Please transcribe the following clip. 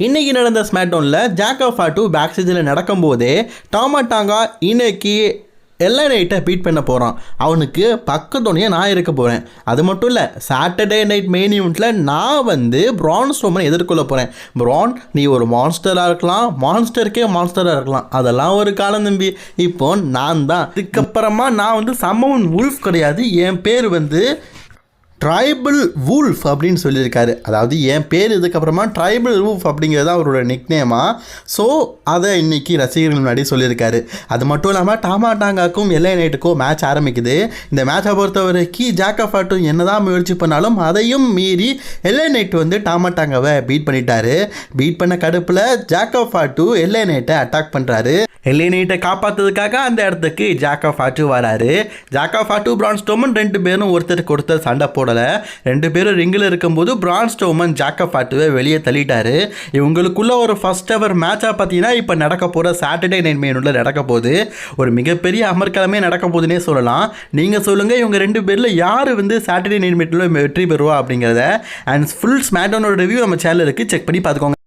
இன்னைக்கு நடந்த ஸ்மாக்டவுனில் ஜாக் ஆஃப் ஆர் 2 பேக் ஸ்டேஜில் நடக்கும்போதே டாமா டாங்கா இன்னைக்கு எல்லை நைட்டை பீட் பண்ண போகிறான். அவனுக்கு பக்கத்துணையே நான் இருக்க போகிறேன். அது மட்டும் இல்லை, சாட்டர்டே நைட் மெயின் ஈவெண்ட்டில் நான் பிரான் ஸ்ட்ரோமனை எதிர்கொள்ள போகிறேன். பிரான், நீ ஒரு மான்ஸ்டராக இருக்கலாம், மான்ஸ்டருக்கே மான்ஸ்டராக இருக்கலாம், அதெல்லாம் ஒரு காலம் தம்பி. இப்போ நான் தான் இதுக்கப்புறமா நான் சம்மன் உல்ஃப் கிடையாது, என் பேர் ட்ரைபிள் வூல்ஃப் அப்படின்னு சொல்லியிருக்காரு. அதாவது என் பேர் இதுக்கப்புறமா ட்ரைபிள் வூல்ஃப் அப்படிங்கிறது அவரோட நிக்நேமா. ஸோ அதை இன்றைக்கி ரசிகர்கள் முன்னாடி சொல்லியிருக்காரு. அது மட்டும் இல்லாமல் டாமா டாங்காக்கும் எல்லை நைட்டுக்கும் மேட்ச் ஆரம்பிக்குது. இந்த மேட்சை பொறுத்த வரைக்கும் ஜாக் ஆஃப் ஆர் 2 என்ன தான் முயற்சி பண்ணாலும் அதையும் மீறி எல்லை நைட் டாமா டாங்காவை பீட் பண்ணிட்டாரு. பீட் பண்ண கடுப்பில் ஜாக் ஆஃப் ஆர் 2 எல்லை நைட்டை அட்டாக் பண்ணுறாரு. எல்லை நைட்டை காப்பாற்றுறதுக்காக அந்த இடத்துக்கு ஜாக் ஆஃப் ஆர் 2 வராரு. ஜாக் ஆஃப் ஆர் 2 பிரான் ஸ்ட்ரோமன் ரெண்டு பேரும் ஒருத்தருக்கு ஒருத்தர் சண்டை போடலை. ரெண்டு பேரும் ரிங்கில் இருக்கும்போது பிரான் ஸ்ட்ரோமன் ஜாக் ஆஃப் ஆர் 2 வெளியே தள்ளிட்டாரு. இவங்களுக்குள்ள ஒரு ஃபர்ஸ்ட் எவர் மேட்சாக பார்த்தீங்கன்னா இப்போ நடக்க போகிற சாட்டர்டே நைட் மெயினில் நடக்க போகுது. ஒரு மிகப்பெரிய அமர்க்கலமே நடக்க போகுதுன்னே சொல்லலாம். நீங்கள் சொல்லுங்கள், இவங்க ரெண்டு பேரில் யார் சாட்டர்டே நைட் மெயினில் வெற்றி பெறுவா அப்படிங்கிறத. அண்ட் ஃபுல் ஸ்மாக்டவுனோட ரிவ்யூ நம்ம சேனலுக்கு செக் பண்ணி பார்த்துக்கோங்க.